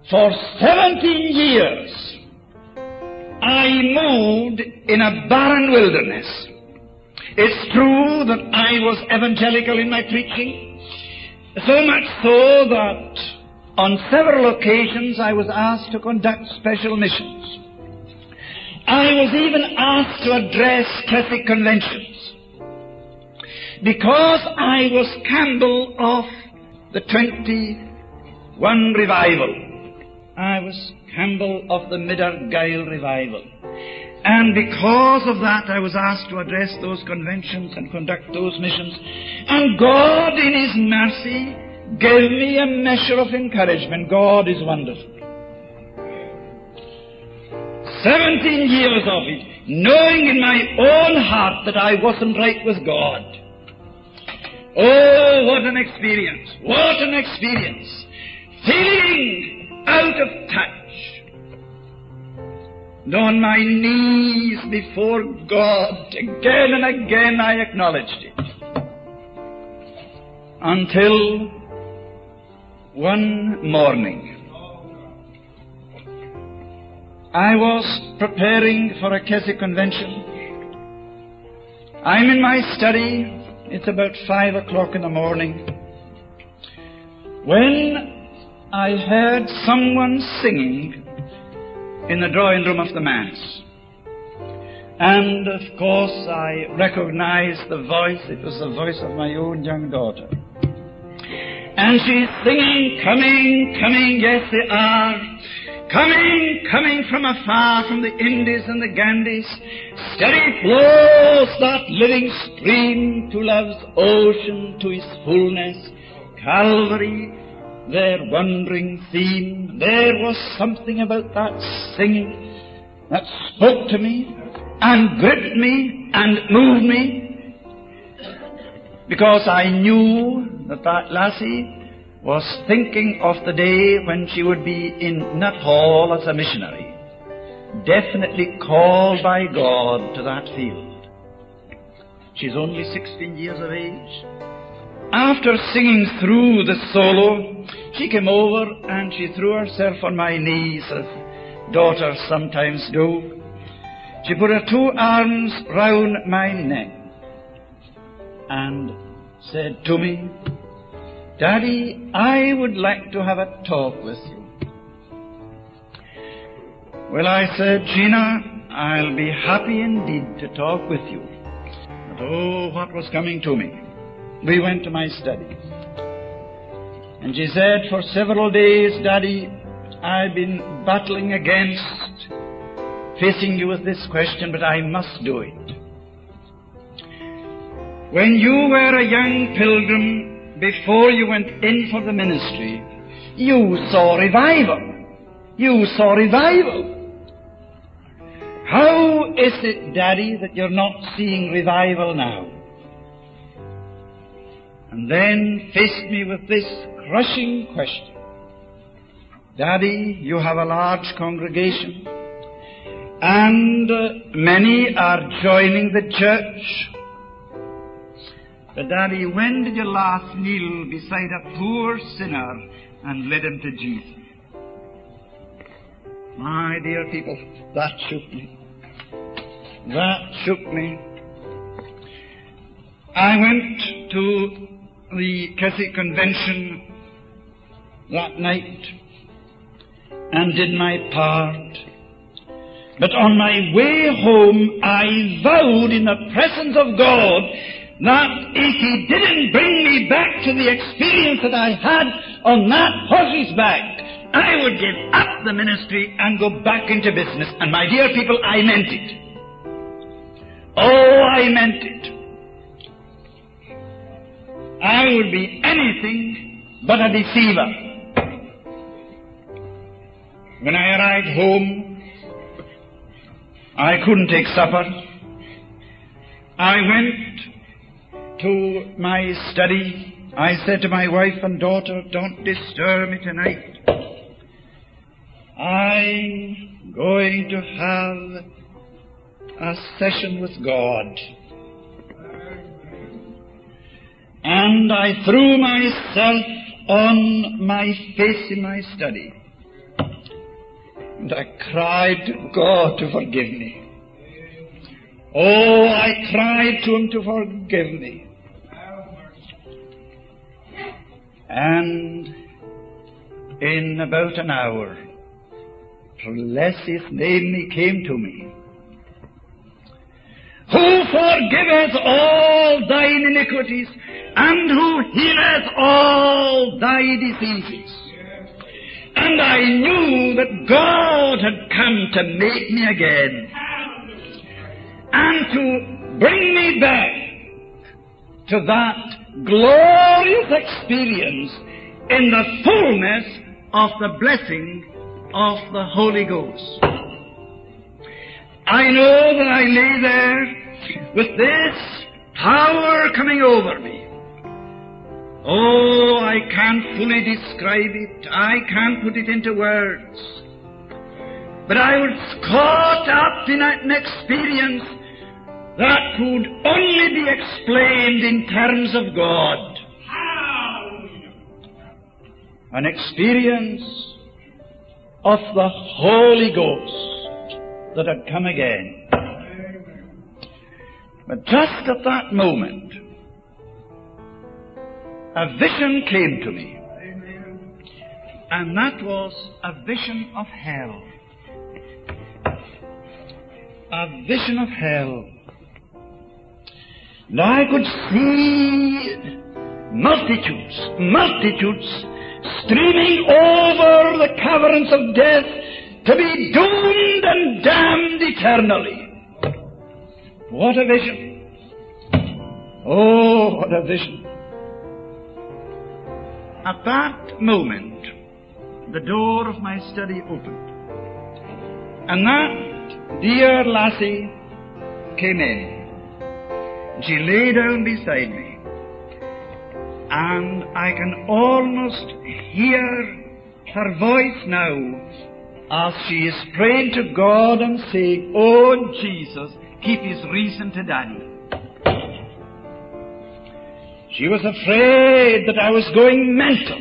For 17 years, I moved in a barren wilderness. It's true that I was evangelical in my preaching, so much so that on several occasions I was asked to conduct special missions. I was even asked to address Catholic conventions, because I was Campbell of the 21 revival. I was Campbell of the Mid-Argyll revival. And because of that, I was asked to address those conventions and conduct those missions. And God, in His mercy, gave me a measure of encouragement. God is wonderful. 17 years of it, knowing in my own heart that I wasn't right with God. Oh, what an experience! What an experience! Feeling out of touch. And on my knees before God, again and again I acknowledged it. Until one morning, I was preparing for a Keswick convention. I'm in my study. It's about 5 o'clock in the morning, when I heard someone singing in the drawing room of the manse. And of course I recognized the voice. It was the voice of my own young daughter. And she's singing, coming, coming, yes they are. Coming, coming from afar, from the Indies and the Ganges, steady flows that living stream to love's ocean, to its fullness. Calvary, their wandering theme. There was something about that singing that spoke to me and gripped me and moved me, because I knew that that lassie was thinking of the day when she would be in Nut Hall as a missionary, definitely called by God to that field. She's only 16 years of age. After singing through the solo, she came over and she threw herself on my knees, as daughters sometimes do. She put her 2 arms round my neck and said to me, "Daddy, I would like to have a talk with you." Well, I said, "Gina, I'll be happy indeed to talk with you." But oh, what was coming to me. We went to my study. And she said, "For several days, Daddy, I've been battling against facing you with this question, but I must do it. When you were a young pilgrim, before you went in for the ministry, you saw revival. You saw revival. How is it, Daddy, that you're not seeing revival now?" And then faced me with this crushing question. "Daddy, you have a large congregation, and many are joining the church. But Daddy, when did you last kneel beside a poor sinner and led him to Jesus?" My dear people, that shook me. That shook me. I went to the Keswick convention that night and did my part. But on my way home, I vowed in the presence of God that if He didn't bring me back to the experience that I had on that horse's back, I would give up the ministry and go back into business. And my dear people, I meant it. Oh, I meant it. I would be anything but a deceiver. When I arrived home, I couldn't take supper. I went to my study. I said to my wife and daughter, "Don't disturb me tonight. I'm going to have a session with God." And I threw myself on my face in my study. And I cried to God to forgive me. Oh, I cried to Him to forgive me. And in about an hour, bless His name, He came to me. Who forgiveth all thine iniquities, and who healeth all thy diseases. And I knew that God had come to make me again, and to bring me back to that glorious experience in the fullness of the blessing of the Holy Ghost. I know that I lay there with this power coming over me. Oh, I can't fully describe it. I can't put it into words. But I was caught up in an experience that could only be explained in terms of God. An experience of the Holy Ghost that had come again. But just at that moment, a vision came to me. And that was a vision of hell. A vision of hell. And I could see multitudes streaming over the caverns of death to be doomed and damned eternally. What a vision! Oh, what a vision! At that moment, the door of my study opened, and that dear lassie came in. She lay down beside me, and I can almost hear her voice now as she is praying to God and saying, "Oh, Jesus, keep His reason to Daddy." She was afraid that I was going mental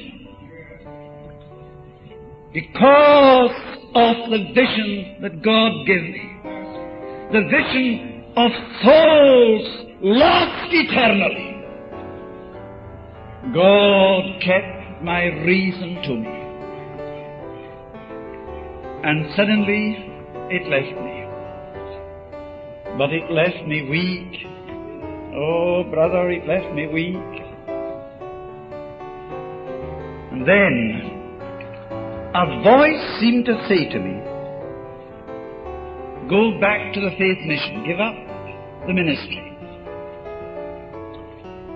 because of the vision that God gave me. The vision of souls lost eternally. God kept my reason to me. And suddenly it left me. But it left me weak. Oh, brother, it left me weak. And then a voice seemed to say to me, "Go back to the faith mission. Give up the ministry.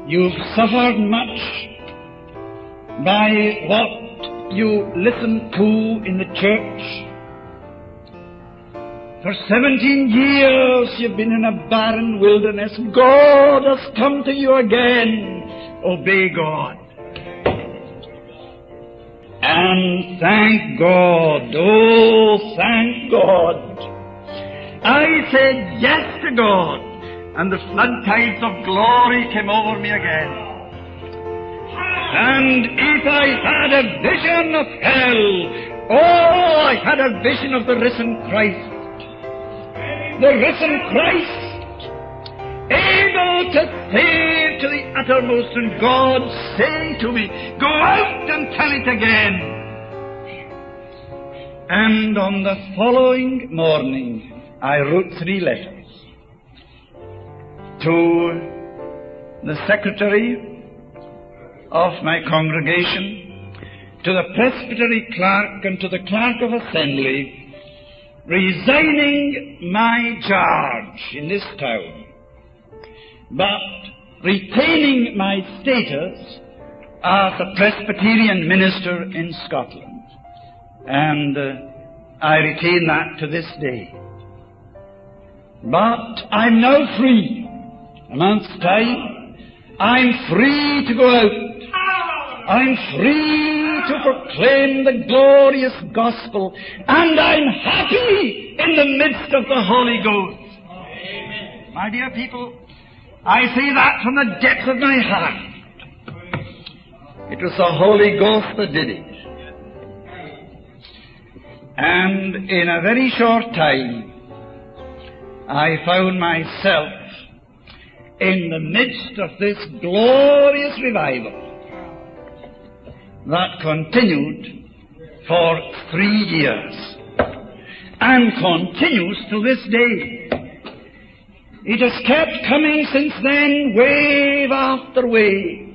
You've suffered much by what you listened to in the church. For 17 years you've been in a barren wilderness. God has come to you again. Obey God." And thank God, oh, thank God. I said yes to God, and the flood tides of glory came over me again. And if I had a vision of hell, oh, I had a vision of the risen Christ. The risen Christ, able to save to the uttermost, and God saying to me, "Go out and tell it again." And on the following morning, I wrote 3 letters to the secretary of my congregation, to the presbytery clerk, and to the clerk of assembly, resigning my charge in this town, but retaining my status as a Presbyterian minister in Scotland. And I retain that to this day. But I'm now free. A month's time, I'm free to go out. I'm free to proclaim the glorious gospel, and I'm happy in the midst of the Holy Ghost. Amen. My dear people, I say that from the depth of my heart. It was the Holy Ghost that did it. And in a very short time, I found myself in the midst of this glorious revival that continued for 3 years and continues to this day. It has kept coming since then, wave after wave.